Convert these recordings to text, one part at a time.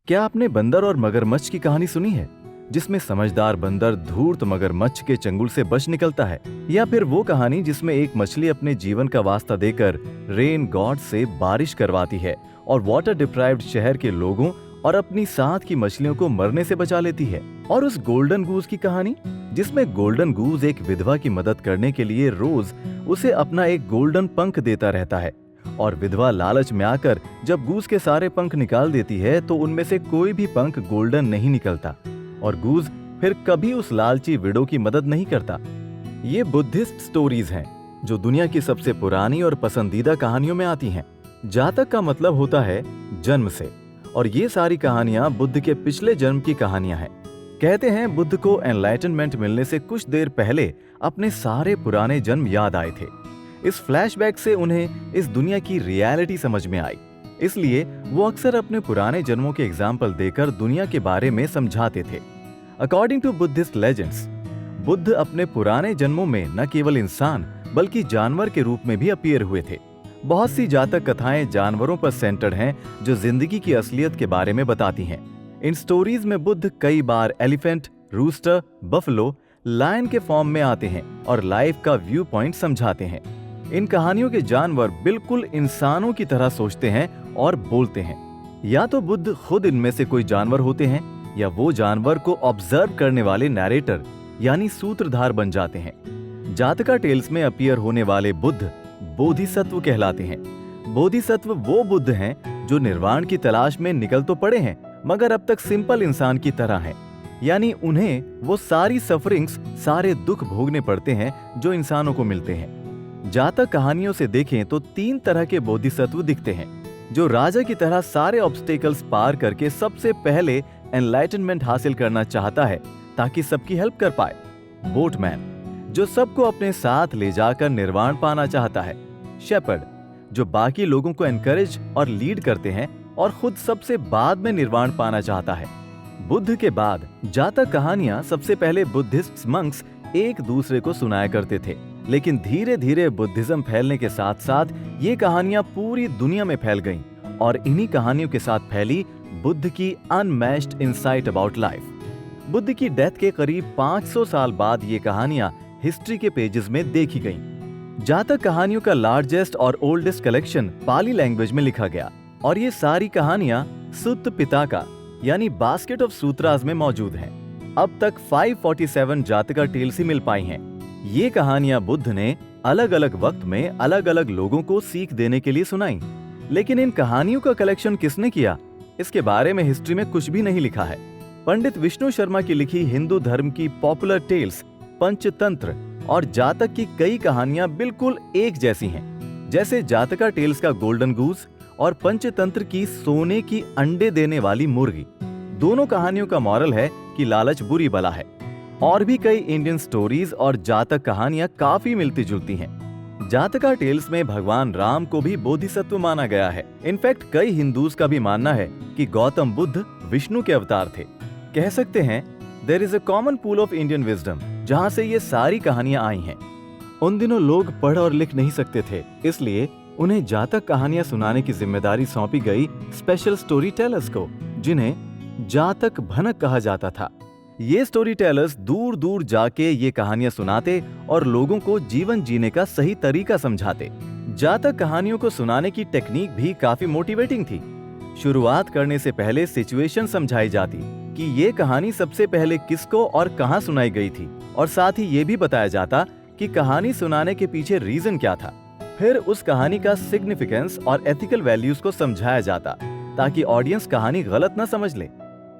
क्या आपने बंदर और मगरमच्छ की कहानी सुनी है, जिसमें समझदार बंदर धूर्त मगरमच्छ के चंगुल से बच निकलता है? या फिर वो कहानी जिसमें एक मछली अपने जीवन का वास्ता देकर रेन गॉड से बारिश करवाती है और वाटर डिप्राइव्ड शहर के लोगों और अपनी साथ की मछलियों को मरने से बचा लेती है? और उस गोल्डन गूज की कहानी, जिसमें गोल्डन गूज एक विधवा की मदद करने के लिए रोज उसे अपना एक गोल्डन पंख देता रहता है और विधवा लालच में आकर जब गूज के सारे पंख निकाल देती है तो उनमें से कोई भी पंख गोल्डन नहीं निकलता और गूज फिर कभी उस लालची विडो की मदद नहीं करता। ये बुद्धिस्ट स्टोरीज हैं जो दुनिया की सबसे पुरानी और पसंदीदा कहानियों में आती हैं। जातक का मतलब होता है जन्म से, और ये सारी कहानियां बुद्ध के पिछले जन्म की कहानियां हैं। कहते हैं बुद्ध को एनलाइटनमेंट मिलने से कुछ देर पहले अपने सारे पुराने जन्म याद आए थे। इस फ्लैशबैक से उन्हें इस दुनिया की रियलिटी समझ में आई, इसलिए वो अक्सर अपने पुराने जन्मों के एग्जाम्पल देकर दुनिया के बारे में समझाते थे। According to Buddhist legends, Buddha अपने पुराने जन्मों में न केवल इंसान बल्कि जानवर के रूप में भी अपीयर हुए थे। बहुत सी जातक कथाएं जानवरों पर सेंटर्ड हैं जो जिंदगी की असलियत के बारे में बताती हैं। इन स्टोरीज में बुद्ध कई बार एलिफेंट, रूस्टर, बफलो, लायन के फॉर्म में आते हैं और लाइफ का व्यू पॉइंट समझाते हैं। इन कहानियों के जानवर बिल्कुल इंसानों की तरह सोचते हैं और बोलते हैं। या तो बुद्ध खुद इनमें से कोई जानवर होते हैं या वो जानवर को ऑब्जर्व करने वाले नैरेटर यानी सूत्रधार बन जाते हैं। जातका टेल्स में अपीयर होने वाले बुद्ध बोधिसत्व कहलाते हैं। बोधिसत्व वो बुद्ध हैं जो निर्वाण की तलाश में निकल तो पड़े हैं मगर अब तक सिंपल इंसान की तरह हैं, यानी उन्हें वो सारी सफरिंग्स, सारे दुख भोगने पड़ते हैं जो इंसानों को मिलते हैं। जातक कहानियों से देखें तो 3 तरह के बोधिसत्व दिखते हैं जो राजा की तरह सारे ऑब्स्टेकल्स पार करके सबसे पहले एनलाइटनमेंट हासिल करना चाहता है ताकि सबकी हेल्प कर पाए। बोटमैन, जो सबको अपने साथ ले जाकर निर्वाण पाना चाहता है। शेपर्ड, जो बाकी लोगों को एनकरेज और लीड करते हैं और खुद सबसे बाद में निर्वाण पाना चाहता है। बुद्ध के बाद जातक कहानियां सबसे पहले बुद्धिस्ट मंक्स एक दूसरे को सुनाया करते थे, लेकिन धीरे धीरे बुद्धिज्म फैलने के साथ साथ ये कहानियां पूरी दुनिया में फैल गईं और इन्हीं कहानियों के साथ फैली बुद्ध की unmatched insight about life. Buddha की डेथ के करीब 500 साल बाद ये कहानियां हिस्ट्री के पेजेस में देखी गईं। जातक कहानियों का लार्जेस्ट और ओल्डेस्ट कलेक्शन पाली लैंग्वेज में लिखा गया और ये सारी कहानियां सुत्त पिताका यानी बास्केट ऑफ सूत्रास में मौजूद हैं। अब तक 547 जातका टेल्स ही मिल पाई हैं। ये कहानियां बुद्ध ने अलग अलग वक्त में अलग अलग लोगों को सीख देने के लिए सुनाई, लेकिन इन कहानियों का कलेक्शन किसने किया, इसके बारे में हिस्ट्री में कुछ भी नहीं लिखा है। पंडित विष्णु शर्मा की लिखी हिंदू धर्म की पॉपुलर टेल्स, पंचतंत्र और जातक की कई कहानियां बिल्कुल एक जैसी हैं, जैसे जातका टेल्स का गोल्डन गूज और पंचतंत्र की सोने की अंडे देने वाली मुर्गी। दोनों कहानियों का मॉरल है कि लालच बुरी बला है। और भी कई इंडियन स्टोरीज और जातक कहानियां काफी मिलती जुलती हैं। जातका टेल्स में भगवान राम को भी बोधिसत्व माना गया है। इनफैक्ट कई हिंदूज का भी मानना है कि गौतम बुद्ध विष्णु के अवतार थे। कह सकते हैं there is a common pool of Indian wisdom जहां से ये सारी कहानियां आई हैं। उन दिनों लोग पढ़ और लिख नहीं सकते थे, इसलिए उन्हें जातक कहानियां सुनाने की जिम्मेदारी सौंपी गई स्पेशल स्टोरी टेलर्स को, जिन्हें जातक भनक कहा जाता था। ये स्टोरी टेलर्स दूर दूर जाके ये कहानियां सुनाते और लोगों को जीवन जीने का सही तरीका समझाते। जातक कहानियों को सुनाने की टेक्निक भी काफी मोटिवेटिंग थी। शुरुआत करने से पहले सिचुएशन समझाई जाती कि ये कहानी सबसे पहले किसको और कहां सुनाई गई थी, और साथ ही ये भी बताया जाता कि कहानी सुनाने के पीछे रीजन क्या था। फिर उस कहानी का सिग्निफिकेंस और एथिकल वैल्यूज को समझाया जाता ताकि ऑडियंस कहानी गलत न समझ ले।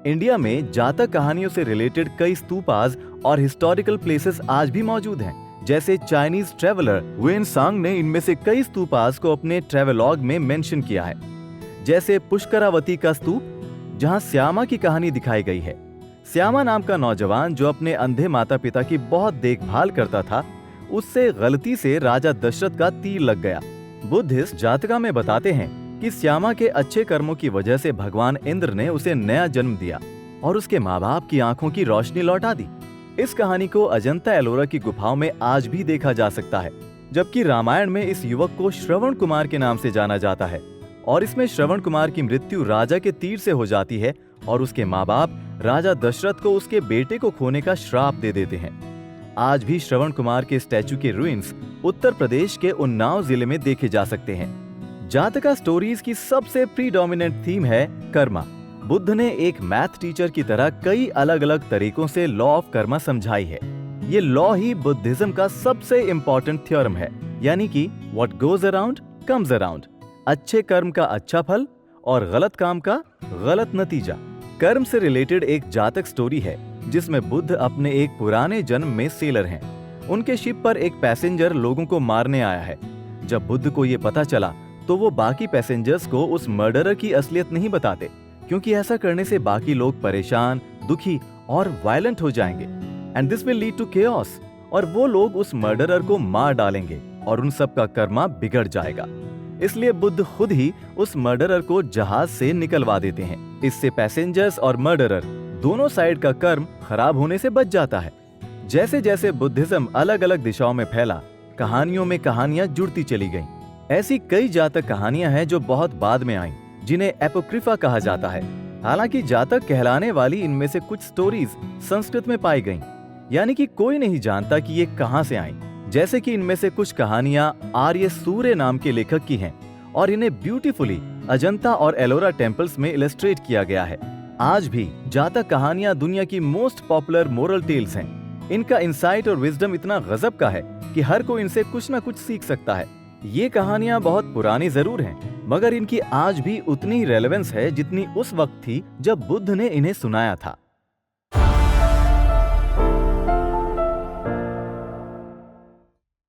इंडिया में जातक कहानियों से रिलेटेड कई स्तूपास और हिस्टोरिकल प्लेसेस आज भी मौजूद हैं, जैसे चाइनीज ट्रेवलर वेन सांग ने इनमें से कई स्तूपास को अपने ट्रेवलॉग में मेंशन किया है, जैसे पुष्करावती का स्तूप जहां श्यामा की कहानी दिखाई गई है। श्यामा नाम का नौजवान जो अपने अंधे माता पिता की बहुत देखभाल करता था, उससे गलती से राजा दशरथ का तीर लग गया। बुद्धिस्ट जातका में बताते हैं कि श्यामा के अच्छे कर्मों की वजह से भगवान इंद्र ने उसे नया जन्म दिया और उसके माँ बाप की आंखों की रोशनी लौटा दी। इस कहानी को अजंता एलोरा की गुफाओं में आज भी देखा जा सकता है, जबकि रामायण में इस युवक को श्रवण कुमार के नाम से जाना जाता है और इसमें श्रवण कुमार की मृत्यु राजा के तीर से हो जाती है और उसके माँ बाप राजा दशरथ को उसके बेटे को खोने का श्राप दे देते हैं। आज भी श्रवण कुमार के स्टैचू के रुइंस उत्तर प्रदेश के उन्नाव जिले में देखे जा सकते हैं। जातका स्टोरीज की सबसे प्रीडोमिनेंट थीम है कर्मा। बुद्ध ने एक मैथ टीचर की तरह कई अलग अलग तरीकों से लॉ ऑफ कर्मा समझाई है। ये लॉ ही बुद्धिज्म का सबसे इम्पोर्टेंट थ्योरम है, यानी कि what goes around comes around. अच्छे कर्म का अच्छा फल और गलत काम का गलत नतीजा। कर्म से रिलेटेड एक जातक स्टोरी है जिसमें बुद्ध अपने एक पुराने जन्म में सेलर हैं। उनके शिप पर एक पैसेंजर लोगों को मारने आया है। जब बुद्ध को ये पता चला तो वो बाकी पैसेंजर्स को उस मर्डरर की असलियत नहीं बताते, क्योंकि ऐसा करने से बाकी लोग परेशान, दुखी और वायलेंट हो जाएंगे and this will lead to chaos, और वो लोग उस मर्डरर को मार डालेंगे और उन सब का कर्मा बिगड़ जाएगा। इसलिए बुद्ध खुद ही उस मर्डरर को जहाज से निकलवा देते हैं। इससे पैसेंजर्स और मर्डरर दोनों साइड का कर्म खराब होने से बच जाता है। जैसे जैसे बुद्धिज्म अलग अलग दिशाओं में फैला, कहानियों में कहानियां जुड़ती चली गईं। ऐसी कई जातक कहानियां हैं जो बहुत बाद में आईं, जिन्हें एपोक्रिफा कहा जाता है। हालांकि जातक कहलाने वाली इनमें से कुछ स्टोरीज संस्कृत में पाई गईं, यानी कि कोई नहीं जानता कि ये कहां से आईं। जैसे कि इनमें से कुछ कहानियां आर्य सूर्य नाम के लेखक की हैं और इन्हें ब्यूटीफुली अजंता और एलोरा टेम्पल्स में इलस्ट्रेट किया गया है। आज भी जातक कहानियां दुनिया की मोस्ट पॉपुलर मोरल टेल्स हैं। इनका इंसाइट और विजडम इतना गजब का है कि हर कोई इनसे कुछ न कुछ सीख सकता है। ये कहानियां बहुत पुरानी जरूर हैं, मगर इनकी आज भी उतनी ही रेलेवेंस है जितनी उस वक्त थी जब बुद्ध ने इन्हें सुनाया था।